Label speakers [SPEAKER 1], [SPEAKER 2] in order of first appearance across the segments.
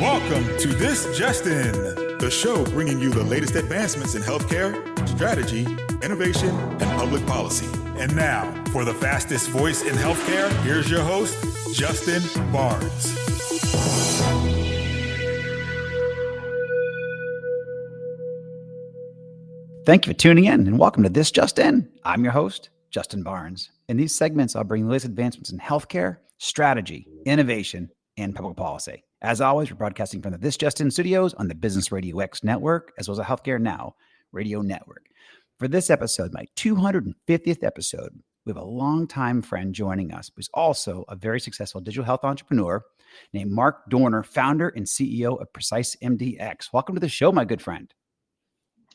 [SPEAKER 1] Welcome to This Just In, the show bringing you the latest advancements in healthcare, strategy, innovation, and public policy. And now, for the fastest voice in healthcare, here's your host, Justin Barnes.
[SPEAKER 2] Thank you for tuning in and welcome to This Just In. I'm your host, Justin Barnes. In these segments, I'll bring the latest advancements in healthcare, strategy, innovation, and public policy. As always, we're broadcasting from the This Just In studios on the Business Radio X network, as well as a Healthcare Now radio network. For this episode, my 250th episode, we have a longtime friend joining us, who's also a very successful digital health entrepreneur named Mark Dorner, founder and CEO of PreciseMDX. Welcome to the show, my good friend.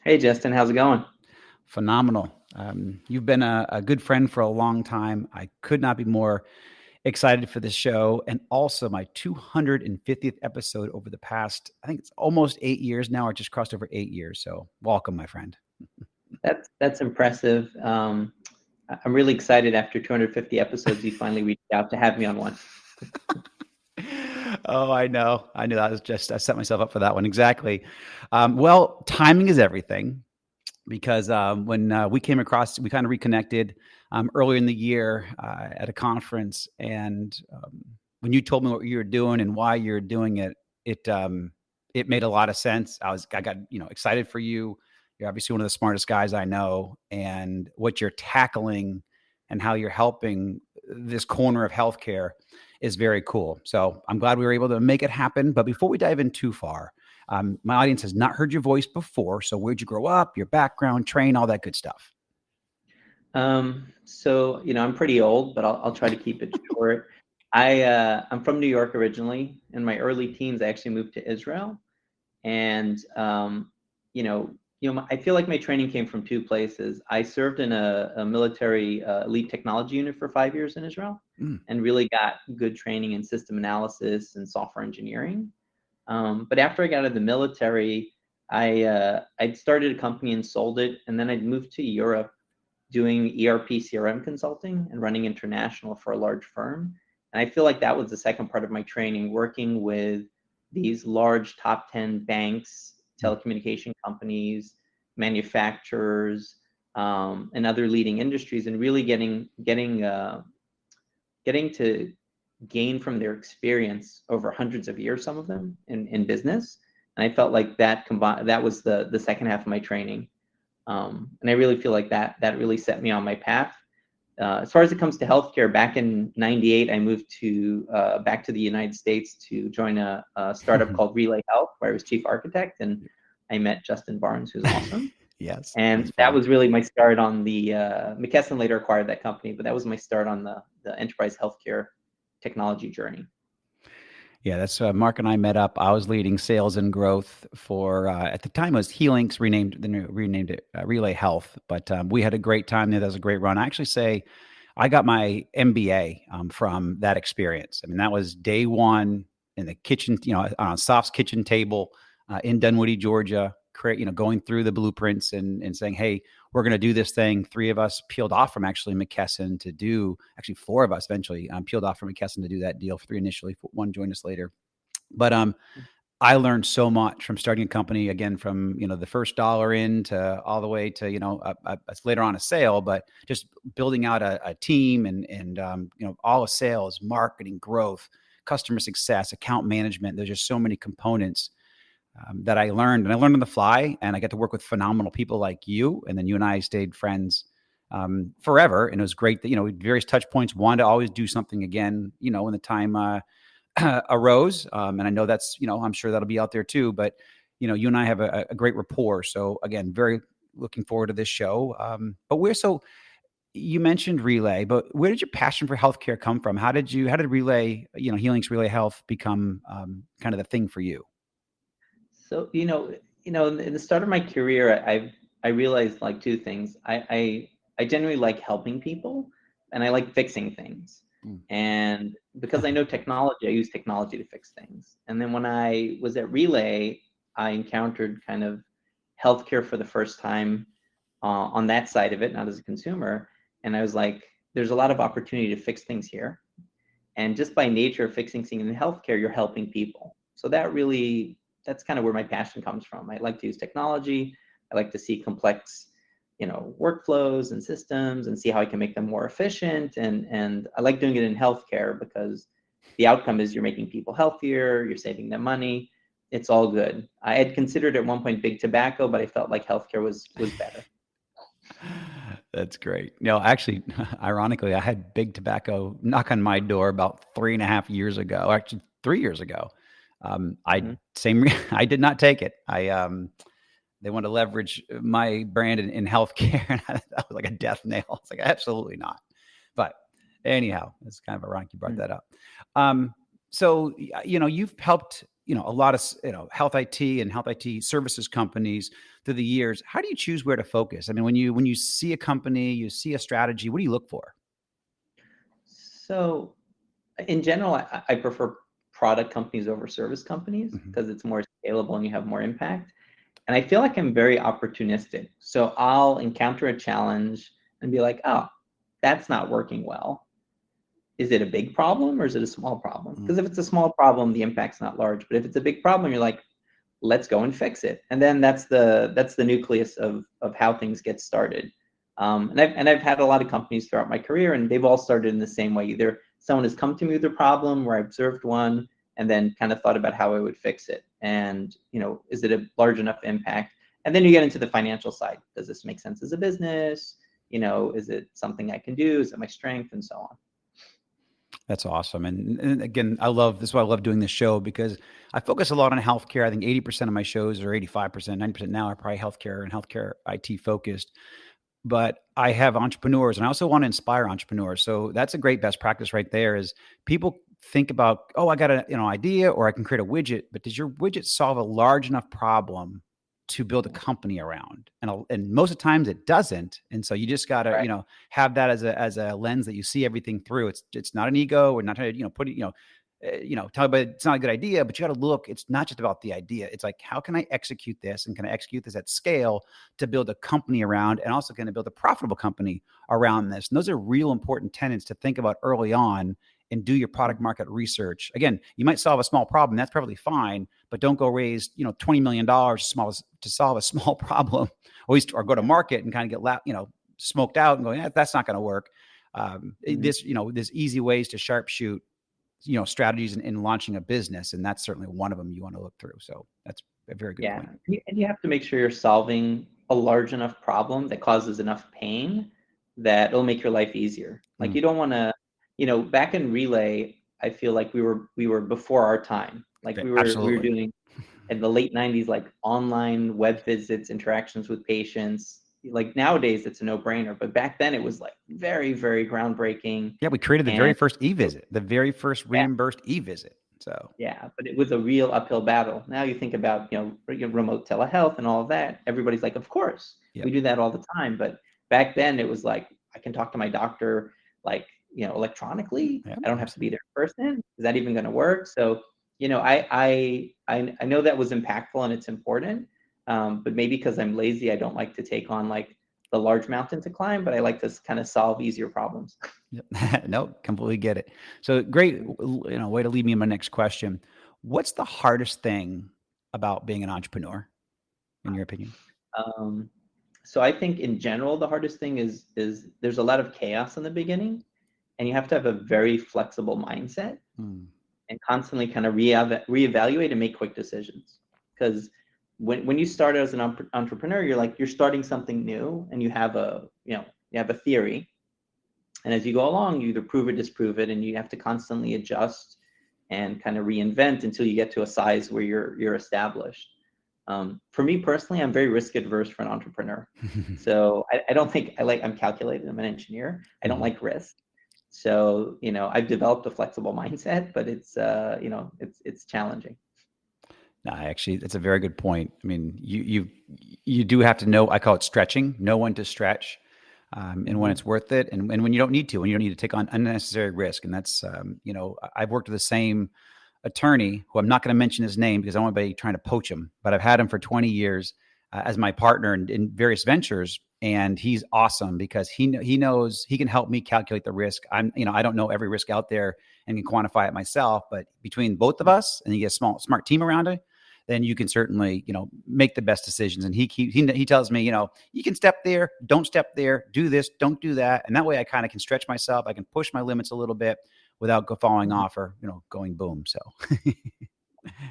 [SPEAKER 3] Hey, Justin, how's it going?
[SPEAKER 2] Phenomenal. You've been a good friend for a long time. I could not be more excited for this show, and also my 250th episode over the past, I think it's almost 8 years now, or just crossed over 8 years. So welcome, my friend.
[SPEAKER 3] That's impressive. I'm really excited after 250 episodes, you finally reached out to have me on one.
[SPEAKER 2] Oh, I know. I set myself up for that one. Exactly. Well, timing is everything, because when we came across, we kind of reconnected earlier in the year at a conference. And when you told me what you were doing and why you're doing it, it made a lot of sense. I got excited for you. You're obviously one of the smartest guys I know, and what you're tackling and how you're helping this corner of healthcare is very cool. So I'm glad we were able to make it happen. But before we dive in too far, my audience has not heard your voice before. So where'd you grow up, your background, train, all that good stuff?
[SPEAKER 3] So, I'm pretty old, but I'll try to keep it short. I'm from New York originally. In my early teens, I actually moved to Israel. And, I feel like my training came from two places. I served in a military elite technology unit for 5 years in Israel and really got good training in system analysis and software engineering. But after I got out of the military, I'd started a company and sold it. And then I'd moved to Europe doing ERP CRM consulting and running international for a large firm. And I feel like that was the second part of my training, working with these large top 10 banks, telecommunication companies, manufacturers, and other leading industries, and really getting to gain from their experience over hundreds of years, some of them in business. And I felt like that was the second half of my training. And I really feel like that really set me on my path. As far as it comes to healthcare, back in '98, I moved back to the United States to join a startup called Relay Health, where I was chief architect, and I met Justin Barnes, who's awesome.
[SPEAKER 2] Yes.
[SPEAKER 3] And that was really my start on the McKesson later acquired that company, but that was my start on the enterprise healthcare technology journey.
[SPEAKER 2] Yeah, that's Mark and I met up. I was leading sales and growth for at the time it was Healinks, renamed it Relay Health. But we had a great time there. That was a great run. I actually say I got my MBA from that experience. I mean, that was day one in the kitchen, on Soft's kitchen table in Dunwoody, Georgia. Going through the blueprints and saying, hey, we're going to do this thing. 3 of us peeled off from actually McKesson to do, actually 4 of us eventually peeled off from McKesson to do that deal. 3 initially, 1 joined us later. But I learned so much from starting a company, again, from, the first dollar in to all the way to, later on a sale, but just building out a team and all of sales, marketing, growth, customer success, account management. There's just so many components that I learned, and I learned on the fly, and I got to work with phenomenal people like you. And then you and I stayed friends forever. And it was great that, various touch points, wanted to always do something again, when the time arose. And I know that's, I'm sure that'll be out there too, but you and I have a great rapport. So again, very looking forward to this show. But you mentioned Relay, but where did your passion for healthcare come from? How did Relay, Healinks Relay Health become kind of the thing for you?
[SPEAKER 3] So, in the start of my career, I realized like 2 things. I genuinely like helping people, and I like fixing things. And because I know technology, I use technology to fix things. And then when I was at Relay, I encountered kind of healthcare for the first time on that side of it, not as a consumer. And I was like, there's a lot of opportunity to fix things here. And just by nature of fixing things in healthcare, you're helping people. So that's kind of where my passion comes from. I like to use technology. I like to see complex, workflows and systems and see how I can make them more efficient. And I like doing it in healthcare because the outcome is you're making people healthier, you're saving them money. It's all good. I had considered at one point big tobacco, but I felt like healthcare was better.
[SPEAKER 2] That's great. No, actually, ironically, I had big tobacco knock on my door about 3.5 years ago, actually 3 years ago. I did not take it. They want to leverage my brand in healthcare. And that was like a death nail. It's like, absolutely not. But anyhow, it's kind of ironic you brought that up. So, you've helped, a lot of, health IT and health IT services companies through the years. How do you choose where to focus? I mean, when you see a company, you see a strategy, what do you look for?
[SPEAKER 3] So in general, I prefer product companies over service companies because it's more scalable and you have more impact. And I feel like I'm very opportunistic. So I'll encounter a challenge and be like, oh, that's not working well. Is it a big problem or is it a small problem? Because if it's a small problem, the impact's not large. But if it's a big problem, you're like, let's go and fix it. And then that's the nucleus of how things get started. And I've had a lot of companies throughout my career, and they've all started in the same way. Either someone has come to me with a problem where I observed one and then kind of thought about how I would fix it. And, is it a large enough impact? And then you get into the financial side. Does this make sense as a business? Is it something I can do? Is it my strength? And so on.
[SPEAKER 2] That's awesome. And again, this is why I love doing this show, because I focus a lot on healthcare. I think 80% of my shows, or 85%, 90% now, are probably healthcare and healthcare IT focused. But I have entrepreneurs, and I also want to inspire entrepreneurs. So that's a great best practice right there. Is people think about, oh, I got an idea, or I can create a widget, but does your widget solve a large enough problem to build a company around? And most of the times it doesn't. And so you just got to, have that as a lens that you see everything through. It's not an ego. We're not trying to, put it, tell everybody it's not a good idea, but you got to look, it's not just about the idea. It's like, how can I execute this? And can I execute this at scale to build a company around, and also can I build a profitable company around this? And those are real important tenets to think about early on and do your product market research. Again, you might solve a small problem. That's perfectly fine, but don't go raise, $20 million to solve a small problem, or go to market and kind of get, smoked out and go, that's not going to work. There's easy ways to sharpshoot, strategies in launching a business. And that's certainly one of them you want to look through. So that's a very good point.
[SPEAKER 3] And you have to make sure you're solving a large enough problem that causes enough pain that it'll make your life easier. Like you don't want to, back in Relay, I feel like we were before our time. Like we were doing in the late 90s, like online web visits, interactions with patients. Like nowadays it's a no-brainer, but back then it was like very, very groundbreaking.
[SPEAKER 2] Yeah, we created the very first e-visit, the very first reimbursed e-visit. So
[SPEAKER 3] but it was a real uphill battle. Now you think about remote telehealth and all of that. Everybody's like, of course, we do that all the time. But back then it was like, I can talk to my doctor like electronically. I don't have to be there in person. Is that even going to work? So I know that was impactful and it's important. But maybe because I'm lazy, I don't like to take on like the large mountain to climb, but I like to kind of solve easier problems.
[SPEAKER 2] No, completely get it. So great, way to lead me in my next question. What's the hardest thing about being an entrepreneur, in your opinion?
[SPEAKER 3] So I think in general, the hardest thing is there's a lot of chaos in the beginning, and you have to have a very flexible mindset and constantly kind of reevaluate and make quick decisions. Because when you start as an entrepreneur, you're starting something new, and you have a theory, and as you go along, you either prove or disprove it, and you have to constantly adjust and kind of reinvent until you get to a size where you're established. For me personally, I'm very risk adverse for an entrepreneur. So I don't think I'm calculated. I'm an engineer. I don't like risk. So, I've developed a flexible mindset, but it's challenging.
[SPEAKER 2] No, actually, that's a very good point. I mean, you do have to know, I call it stretching, know when to stretch, and when it's worth it, and when you don't need to, when you don't need to take on unnecessary risk. And that's, I've worked with the same attorney, who I'm not going to mention his name because I don't want anybody trying to poach him, but I've had him for 20 years as my partner in various ventures. And he's awesome because he knows he can help me calculate the risk. I don't know every risk out there and can quantify it myself, but between both of us, and you get a smart team around it, then you can certainly, make the best decisions. And he tells me, you can step there, don't step there, do this, don't do that. And that way I kind of can stretch myself. I can push my limits a little bit without falling off or, going boom. So.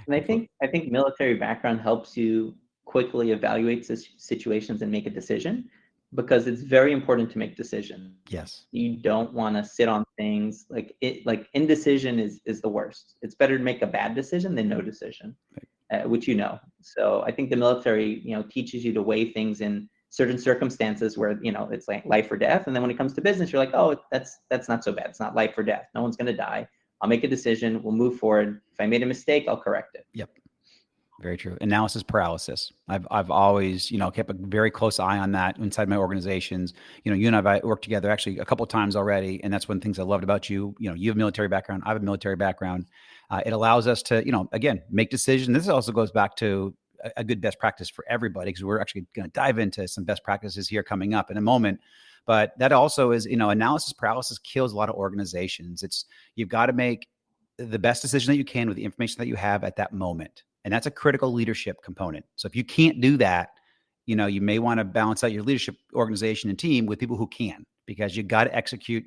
[SPEAKER 3] And I think military background helps you quickly evaluate situations and make a decision, because it's very important to make decisions.
[SPEAKER 2] Yes.
[SPEAKER 3] You don't want to sit on things like indecision is the worst. It's better to make a bad decision than no decision, which So I think the military, teaches you to weigh things in certain circumstances where, it's like life or death. And then when it comes to business, you're like, oh, that's not so bad. It's not life or death. No one's going to die. I'll make a decision. We'll move forward. If I made a mistake, I'll correct it.
[SPEAKER 2] Yep. Very true. Analysis paralysis. I've always, kept a very close eye on that inside my organizations. You and I have worked together actually a couple of times already. And that's one of the things I loved about you. You have a military background. I have a military background. It allows us to, again, make decisions. This also goes back to a good best practice for everybody, because we're actually going to dive into some best practices here coming up in a moment. But that also is, analysis paralysis kills a lot of organizations. You've got to make the best decision that you can with the information that you have at that moment. And that's a critical leadership component. So if you can't do that, you may want to balance out your leadership organization and team with people who can, because you got to execute.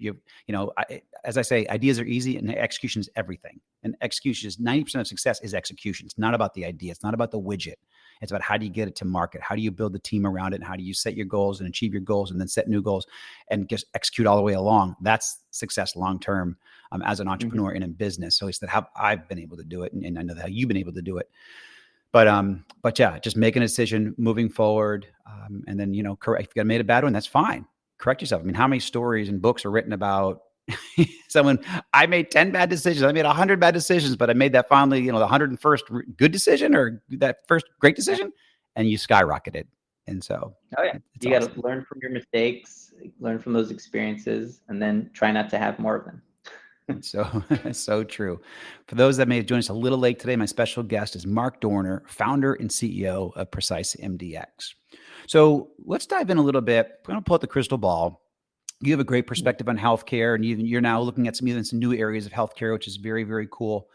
[SPEAKER 2] As I say, ideas are easy and execution is everything. And execution is 90% of success is execution. It's not about the idea. It's not about the widget. It's about how do you get it to market? How do you build the team around it? And how do you set your goals and achieve your goals and then set new goals and just execute all the way along? That's success long-term as an entrepreneur in a business. So it's that how I've been able to do it. And I know that how you've been able to do it. But yeah, just making a decision, moving forward. And then, correct. If you made a bad one, that's fine. Correct yourself. I mean, how many stories and books are written about someone, I made 10 bad decisions. I made 100 bad decisions, but I made that finally, the 101st good decision or that first great decision, and you skyrocketed. And so,
[SPEAKER 3] you got to learn from your mistakes, learn from those experiences, and then try not to have more of them.
[SPEAKER 2] So true. For those that may have joined us a little late today, my special guest is Mark Dorner, founder and CEO of PreciseMDX. So let's dive in a little bit. We're going to pull out the crystal ball. You have a great perspective on healthcare, and you're now looking at some new areas of healthcare, which is very, very cool.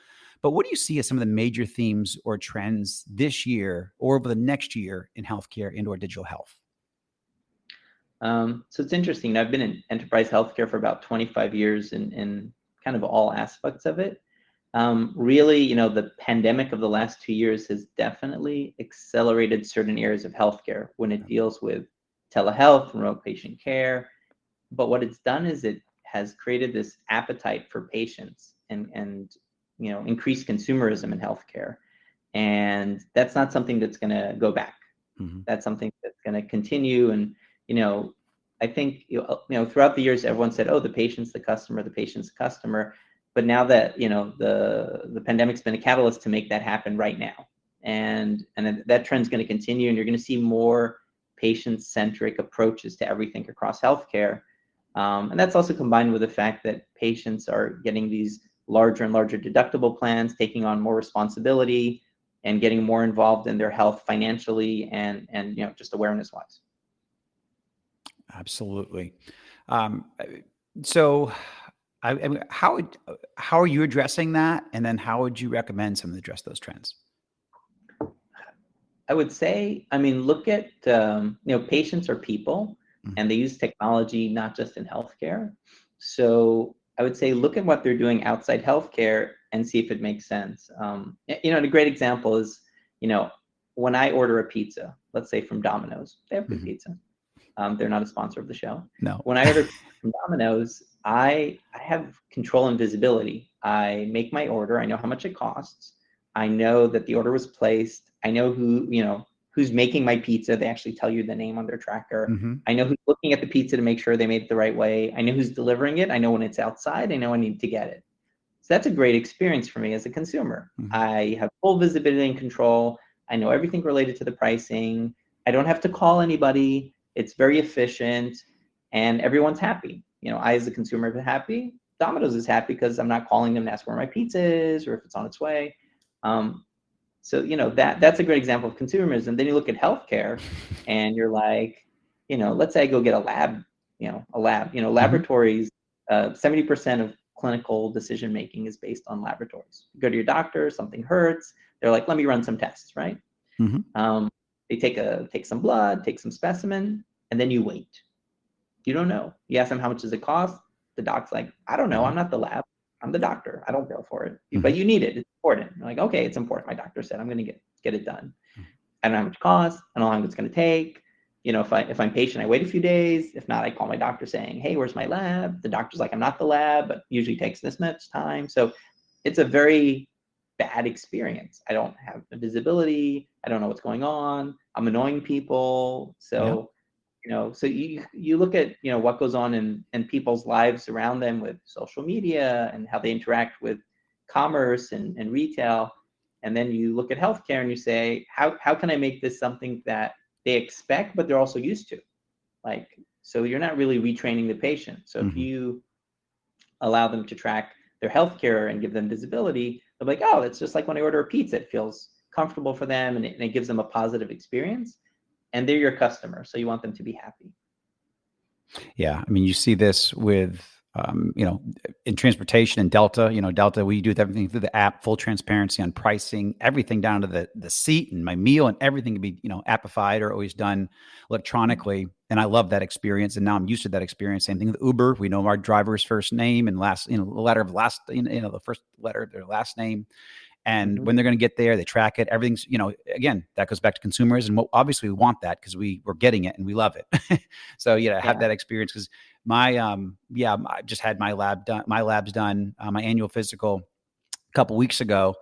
[SPEAKER 2] But what do you see as some of the major themes or trends this year or over the next year in healthcare and/or digital health?
[SPEAKER 3] So it's interesting. I've been in enterprise healthcare for about 25 years in kind of all aspects of it. Really, the pandemic of the last 2 years has definitely accelerated certain areas of healthcare when it deals with telehealth, remote patient care. But what it's done is it has created this appetite for patients and increased consumerism in healthcare. And that's not something that's going to go back. That's something that's going to continue. And, I think, throughout the years, everyone said, oh, the patient's the customer, the patient's the customer. But now that, the pandemic's been a catalyst to make that happen right now. And that trend's going to continue, and you're going to see more patient-centric approaches to everything across healthcare. And that's also combined with the fact that patients are getting these larger and larger deductible plans, taking on more responsibility and getting more involved in their health financially and just awareness-wise.
[SPEAKER 2] Absolutely. So how are you addressing that? And then how would you recommend someone address those trends?
[SPEAKER 3] I would say, look at, patients are people, and they use technology not just in healthcare. So I would say, look at what they're doing outside healthcare and see if it makes sense. And a great example is, when I order a pizza, let's say from Domino's, they have good pizza. They're not a sponsor of the show.
[SPEAKER 2] No.
[SPEAKER 3] When I order from Domino's, I have control and visibility. I make my order. I know how much it costs. I know that the order was placed. I know who's making my pizza. They actually tell you the name on their tracker. I know who's looking at the pizza to make sure they made it the right way. I know who's delivering it. I know when it's outside. I know I need to get it. So that's a great experience for me as a consumer. I have full visibility and control. I know everything related to the pricing. I don't have to call anybody. It's very efficient, and everyone's happy. I as a consumer am happy. Domino's is happy because I'm not calling them to ask where my pizza is or if it's on its way. So that's a great example of consumerism. Then you look at healthcare, and you're like, let's say I go get a lab, laboratories, 70% of clinical decision making is based on laboratories. You go to your doctor, something hurts, they're like, let me run some tests, right? They take some blood, take some specimen, and then you wait. You don't know. You ask them, how much does it cost? The doc's like, I don't know. I'm not the lab. I'm the doctor. I don't bill for it. But you need it. It's important. You're like, okay, it's important. My doctor said I'm going to get it done. I don't know how much it costs. I don't know how long it's going to take. If I'm patient, I wait a few days. If not, I call my doctor saying, hey, where's my lab? The doctor's like, I'm not the lab, but usually takes this much time. So it's a very bad experience. I don't have the visibility. I don't know what's going on. I'm annoying people. So, so you look at, what goes on in people's lives around them with social media and how they interact with commerce and retail. And then you look at healthcare and you say, how can I make this something that they expect, but they're also used to? So you're not really retraining the patient. So if you allow them to track their healthcare and give them visibility, they'll be like, oh, it's just like when I order a pizza, it feels comfortable for them and it gives them a positive experience. And they're your customer, so you want them to be happy.
[SPEAKER 2] Yeah, I mean, you see this with, in transportation and Delta. Delta, we do everything through the app, full transparency on pricing, everything down to the seat and my meal, and everything can be, appified or always done electronically. And I love that experience, and now I'm used to that experience. Same thing with Uber. We know our driver's first name and last, the letter of last, the first letter of their last name. And when they're going to get there, they track it. Everything's, again, that goes back to consumers. And obviously we want that because we're getting it and we love it. So, have that experience. Because I just had my labs done, my annual physical a couple weeks ago.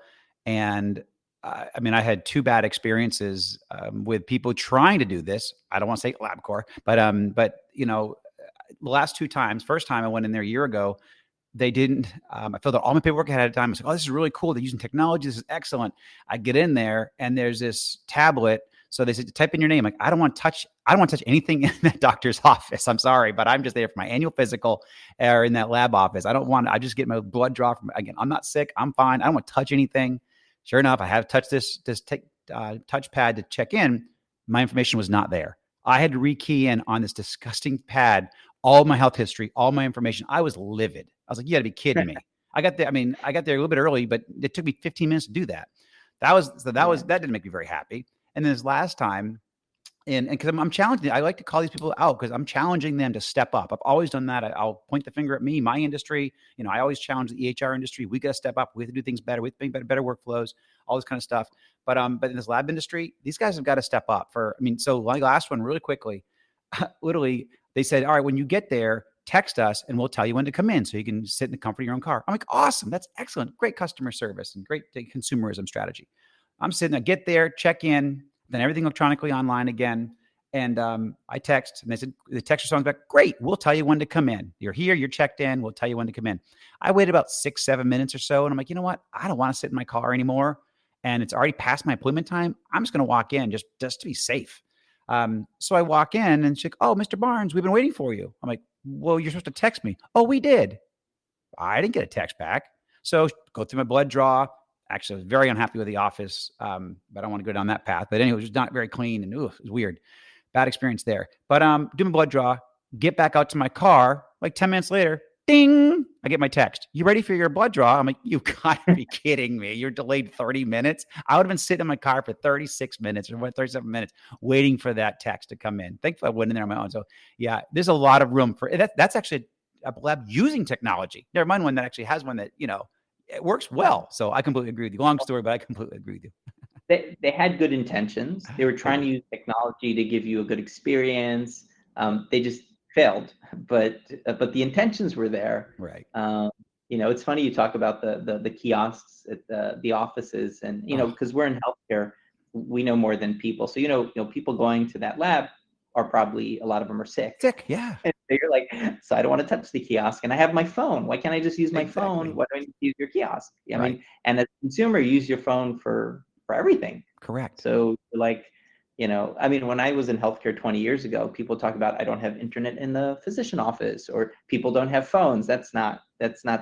[SPEAKER 2] And I had two bad experiences with people trying to do this. I don't want to say LabCorp, but the last two times, first time I went in there a year ago, they didn't, I filled out all my paperwork ahead of time. I was like, oh, this is really cool. They're using technology. This is excellent. I get in there and there's this tablet. So they said, type in your name. Like, I don't want to touch anything in that doctor's office. I'm sorry, but I'm just there for my annual physical or in that lab office. I just get my blood draw from, again, I'm not sick. I'm fine. I don't want to touch anything. Sure enough, I have touched this touchpad to check in. My information was not there. I had to rekey in on this disgusting pad, all my health history, all my information. I was livid. I was like, you gotta be kidding me. I got there a little bit early, but it took me 15 minutes to do that. That didn't make me very happy. And then this last time, and because I'm challenging, I like to call these people out because I'm challenging them to step up. I've always done that. I'll point the finger at me, my industry. I always challenge the EHR industry. We got to step up. We have to do things better. We have to make better workflows, all this kind of stuff. But in this lab industry, these guys have got to step up. So like last one, really quickly, literally, they said, all right, when you get there, text us and we'll tell you when to come in so you can sit in the comfort of your own car. I'm like, awesome. That's excellent. Great customer service and great consumerism strategy. I'm sitting there, get there, check in, then everything electronically online again. And I text and they said, the text responds back, great. We'll tell you when to come in. You're here, you're checked in. We'll tell you when to come in. I waited about 6-7 minutes or so. And I'm like, you know what? I don't want to sit in my car anymore. And it's already past my appointment time. I'm just going to walk in just to be safe. So I walk in and she's like, oh, Mr. Barnes, we've been waiting for you. I'm like, well, you're supposed to text me. Oh, we did. I didn't get a text back. So go through my blood draw. Actually, I was very unhappy with the office, but I don't want to go down that path. But anyway, it was just not very clean and it was weird. Bad experience there. But do my blood draw, get back out to my car. Like 10 minutes later, ding, I get my text. You ready for your blood draw? I'm like, you gotta be kidding me. You're delayed 30 minutes. I would have been sitting in my car for 36 minutes or 37 minutes waiting for that text to come in. Thankfully, I went in there on my own. So yeah, there's a lot of room for that. That's actually a lab using technology. Never mind one that actually has one that, it works well. So I completely agree with you. Long story, but I completely agree with you.
[SPEAKER 3] They had good intentions. They were trying to use technology to give you a good experience. They just failed, but the intentions were there.
[SPEAKER 2] Right.
[SPEAKER 3] It's funny you talk about the kiosks at the offices, and because we're in healthcare, we know more than people. So people going to that lab are probably, a lot of them are sick.
[SPEAKER 2] Yeah.
[SPEAKER 3] And so you're like, so I don't want to touch the kiosk, and I have my phone. Why can't I just use my phone? Why do I need to use your kiosk? I mean, and as a consumer, you use your phone for everything.
[SPEAKER 2] Correct.
[SPEAKER 3] So like, when I was in healthcare 20 years ago, people talk about, I don't have internet in the physician office, or people don't have phones. That's not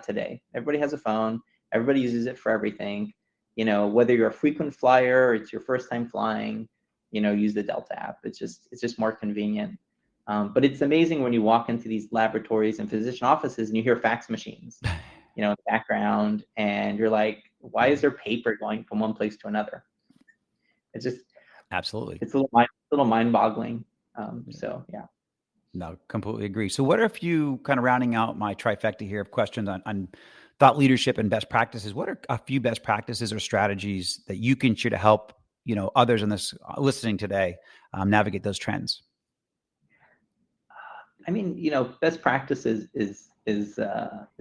[SPEAKER 3] today. Everybody has a phone. Everybody uses it for everything. Whether you're a frequent flyer or it's your first time flying, use the Delta app. It's just more convenient. But it's amazing when you walk into these laboratories and physician offices and you hear fax machines, in the background, and you're like, why is there paper going from one place to another? It's just,
[SPEAKER 2] absolutely,
[SPEAKER 3] it's a little mind-boggling. So yeah.
[SPEAKER 2] No, completely agree. So what are a few, kind of rounding out my trifecta here of questions on thought leadership and best practices? What are a few best practices or strategies that you can share to help, others in this listening today, navigate those trends?
[SPEAKER 3] I mean, best practices is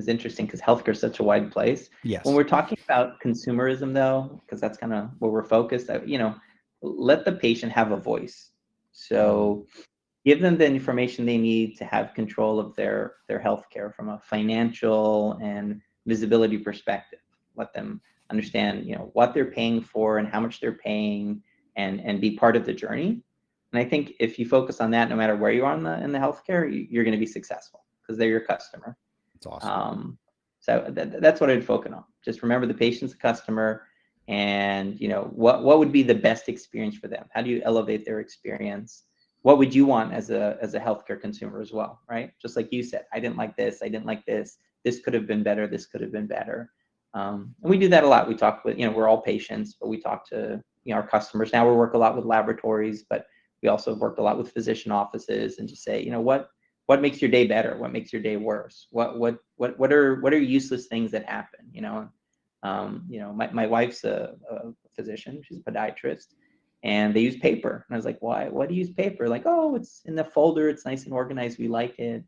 [SPEAKER 3] interesting because healthcare is such a wide place.
[SPEAKER 2] Yes.
[SPEAKER 3] When we're talking about consumerism, though, because that's kind of where we're focused, let the patient have a voice. So give them the information they need to have control of their healthcare from a financial and visibility perspective. Let them understand, what they're paying for and how much they're paying, and be part of the journey. And I think if you focus on that, no matter where you are in the healthcare, you're going to be successful because they're your customer.
[SPEAKER 2] It's awesome.
[SPEAKER 3] So that's what I'd focus on. Just remember the patient's a customer, and what would be the best experience for them? How do you elevate their experience? What would you want as a healthcare consumer as well, right? Just like you said, I didn't like this, I didn't like this. This could have been better. This could have been better. And we do that a lot. We talk with, we're all patients, but we talk to our customers. Now we work a lot with laboratories, but we also worked a lot with physician offices, and just say, what makes your day better? What makes your day worse? What are useless things that happen? My wife's a physician. She's a podiatrist, and they use paper. And I was like, why? Why do you use paper? Like, oh, it's in the folder. It's nice and organized. We like it.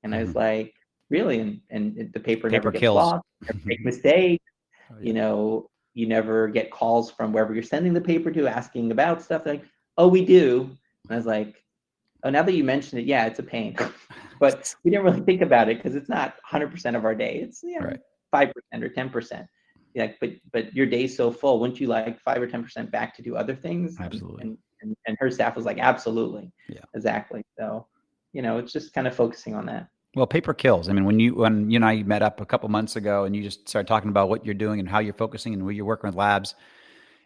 [SPEAKER 3] And I was like, really? And the paper never gets
[SPEAKER 2] kills.
[SPEAKER 3] lost. Never make mistakes.
[SPEAKER 2] Oh, yeah.
[SPEAKER 3] You never get calls from wherever you're sending the paper to asking about stuff. They're like, oh, we do. And I was like, oh, now that you mentioned it, yeah, it's a pain. But we didn't really think about it because it's not 100% of our day. It's 5% or 10%. Yeah, but your day's so full. Wouldn't you like 5 or 10% back to do other things?
[SPEAKER 2] Absolutely.
[SPEAKER 3] And her staff was like, absolutely.
[SPEAKER 2] Yeah.
[SPEAKER 3] Exactly. So, it's just kind of focusing on that.
[SPEAKER 2] Well, paper kills. I mean, when you and I met up a couple months ago, and you just started talking about what you're doing and how you're focusing and where you're working with labs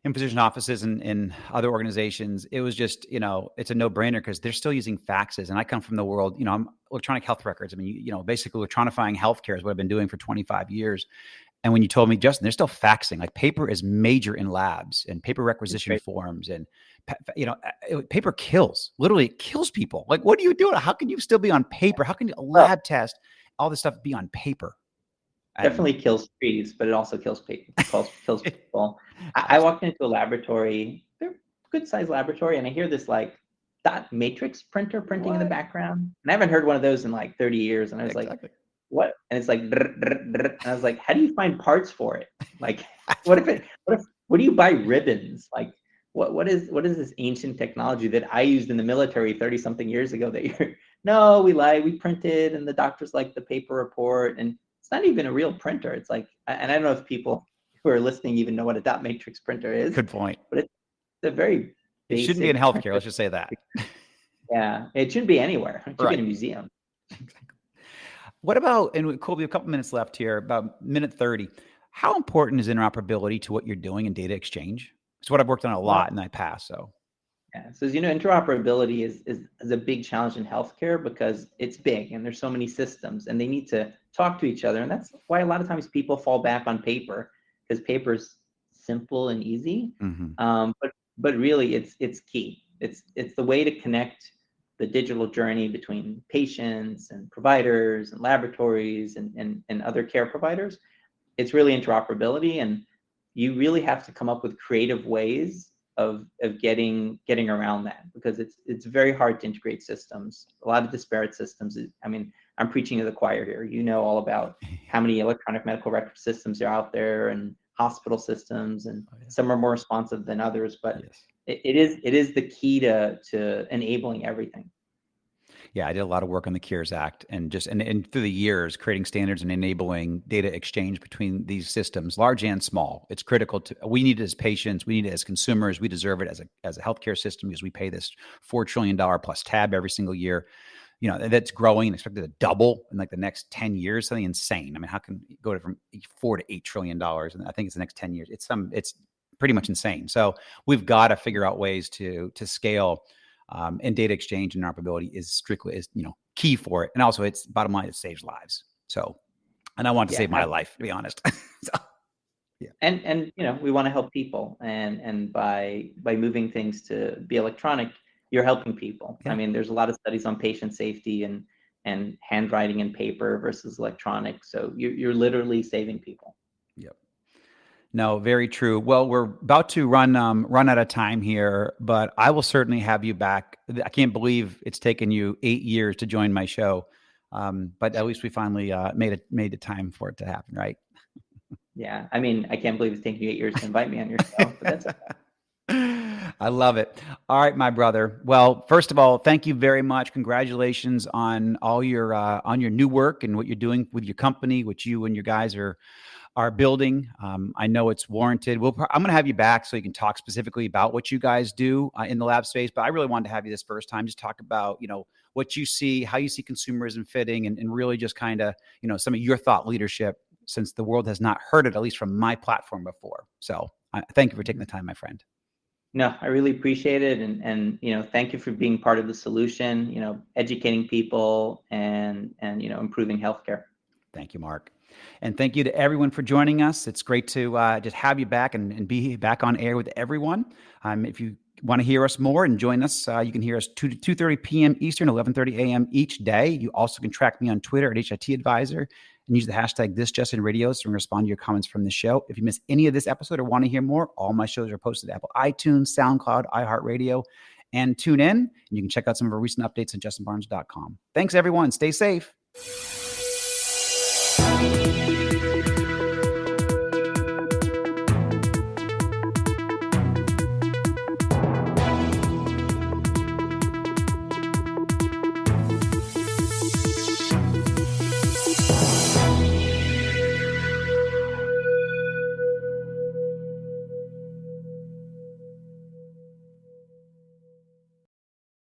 [SPEAKER 2] and physician offices and other organizations, it was just, it's a no-brainer because they're still using faxes. And I come from the world, I'm electronic health records. I mean, basically electronifying healthcare is what I've been doing for 25 years. And when you told me, Justin, they're still faxing, like paper is major in labs and paper requisition forms, and paper kills. Literally, it kills people. Like, what are you doing? How can you still be on paper? How can a lab test, all this stuff, be on paper?
[SPEAKER 3] Definitely kills trees, but it also kills people. Kills people. I walked into a laboratory, they're good sized laboratory, and I hear this like dot matrix printer printing in the background. And I haven't heard one of those in like 30 years. And I was like, what? And it's like, and I was like, how do you find parts for it? Like, what do you buy ribbons? Like, what is this ancient technology that I used in the military 30 something years ago that no, we printed, and the doctors like the paper report, and it's not even a real printer. It's like, and I don't know if people who are listening even know what a dot matrix printer is.
[SPEAKER 2] Good point.
[SPEAKER 3] But it's a very basic.
[SPEAKER 2] It shouldn't be in healthcare. Printer. Let's just say that.
[SPEAKER 3] Yeah, it shouldn't be anywhere. It should be in a museum.
[SPEAKER 2] What about, and Colby, a couple minutes left here, about minute 30. How important is interoperability to what you're doing in data exchange? It's what I've worked on a lot in my past. So,
[SPEAKER 3] yeah. So as you know, interoperability is a big challenge in healthcare because it's big and there's so many systems and they need to talk to each other. And that's why a lot of times people fall back on paper, because paper is simple and easy. But really it's key. It's the way to connect the digital journey between patients and providers and laboratories and other care providers. It's really interoperability, and you really have to come up with creative ways of getting around that, because it's very hard to integrate systems. A lot of disparate systems. I mean, I'm preaching to the choir here. All about how many electronic medical record systems are out there and hospital systems, and some are more responsive than others, but it is the key to enabling everything.
[SPEAKER 2] Yeah, I did a lot of work on the CARES Act, and through the years, creating standards and enabling data exchange between these systems, large and small. It's critical we need it as patients, we need it as consumers, we deserve it as a healthcare system, because we pay this $4 trillion plus tab every single year. That's growing and expected to double in like the next 10 years, something insane. I mean, how can it go from $4 to $8 trillion? And I think it's the next 10 years. It's pretty much insane. So we've got to figure out ways to scale And data exchange and interoperability is strictly key for it. And also, it's bottom line, it saves lives. So, and I want to save my life, to be honest. So,
[SPEAKER 3] yeah. And we want to help people, and by moving things to be electronic, you're helping people. Yeah. I mean, there's a lot of studies on patient safety and handwriting and paper versus electronic. So you're literally saving people.
[SPEAKER 2] Yep. No, very true. Well, we're about to run out of time here, but I will certainly have you back. I can't believe it's taken you 8 years to join my show, but at least we finally made the time for it to happen, right?
[SPEAKER 3] Yeah, I mean, I can't believe it's taken you 8 years to invite me on your show, but that's okay.
[SPEAKER 2] I love it. All right, my brother. Well, first of all, thank you very much. Congratulations on all your new work and what you're doing with your company, which you and your guys are building. I know it's warranted. I'm going to have you back so you can talk specifically about what you guys do in the lab space. But I really wanted to have you this first time, just talk about, what you see, how you see consumerism fitting, and really just kind of, some of your thought leadership, since the world has not heard it, at least from my platform before. So thank you for taking the time, my friend.
[SPEAKER 3] No, I really appreciate it. And thank you for being part of the solution, educating people and improving healthcare.
[SPEAKER 2] Thank you, Mark. And thank you to everyone for joining us. It's great to just have you back and be back on air with everyone. If you want to hear us more and join us, you can hear us 2 to 2:30 p.m. Eastern, 11:30 a.m. each day. You also can track me on Twitter at HIT Advisor and use the hashtag #ThisJustinRadio so we can respond to your comments from the show. If you miss any of this episode or want to hear more, all my shows are posted to Apple iTunes, SoundCloud, iHeartRadio, and TuneIn. And you can check out some of our recent updates at justinbarnes.com. Thanks, everyone. Stay safe.